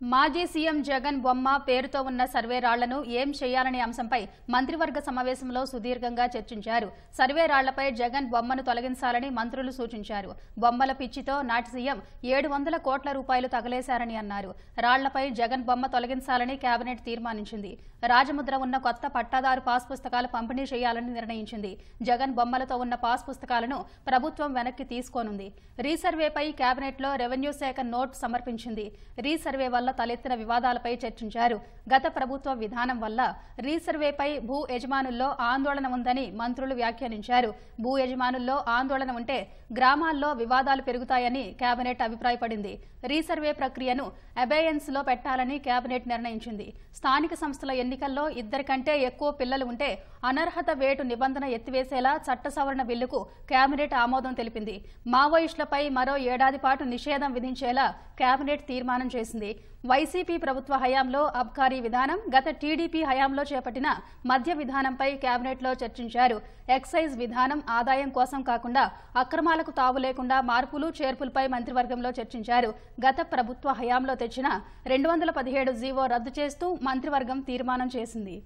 మాజీ సీఎం జగన్ బొమ్మ పేరుతో ఉన్న సర్వే రాళ్లను ఏం చేయాలనే అంశంపై మంత్రివర్గ సమావేశంలో సుదీర్ఘంగా చర్చించారు. సర్వే రాళ్లపై జగన్ బొమ్మను తొలగించాలని మంత్రులు సూచించారు. బొమ్మల పిచ్చితో నాటి సీఎం 700 కోట్ల రూపాయలు తగలేశారని అన్నారు. రాళ్లపై జగన్ బొమ్మ తొలగించాలని కేబినెట్ తీర్మానించింది. రాజముద్ర ఉన్న కొత్త పట్టాదారు పాస్ పుస్తకాలు పంపిణీ చేయాలని నిర్ణయించింది. జగన్ బొమ్మలతో ఉన్న పాస్ పుస్తకాలను ప్రభుత్వం వెనక్కి తీసుకోనుంది. రీసర్వేపై కేబినెట్లో రెవెన్యూ శాఖ నోట్ సమర్పించింది. రీసర్వే వల్ల తలెత్తిన వివాదాలపై చర్చించారు. గత ప్రభుత్వ విధానం వల్ల రీసర్వేపై భూ యజమానుల్లో ఆందోళన ఉందని మంత్రులు వ్యాఖ్యానించారు. భూ యజమానుల్లో ఆందోళన ఉంటే గ్రామాల్లో వివాదాలు పెరుగుతాయని కేబినెట్ అభిప్రాయపడింది. రీసర్వే ప్రక్రియను అబేయన్స్ లో పెట్టాలని కేబినెట్ నిర్ణయించింది. స్థానిక సంస్థల ఎన్నికల్లో 2 కంటే ఎక్కువ పిల్లలు ఉంటే అనర్హత వేటు నిబంధన ఎత్తివేసేలా చట్ట సవరణ బిల్లుకు కేబినెట్ ఆమోదం తెలిపింది. మావోయిస్టులపై మరో ఏడాది పాటు నిషేధం విధించేలా కేబినెట్ తీర్మానం చేసింది. వైసీపీ ప్రభుత్వ హయాంలో అబ్కారీ విధానం, గత టీడీపీ హయాంలో చేపట్టిన మద్య విధానంపై కేబినెట్లో చర్చించారు. ఎక్సైజ్ విధానం ఆదాయం కోసం కాకుండా అక్రమాలకు తావు లేకుండా మార్పులు చేర్పులపై మంత్రివర్గంలో చర్చించారు. గత ప్రభుత్వ హయాంలో తెచ్చిన 217 జీవో రద్దు చేస్తూ మంత్రివర్గం తీర్మానం చేసింది.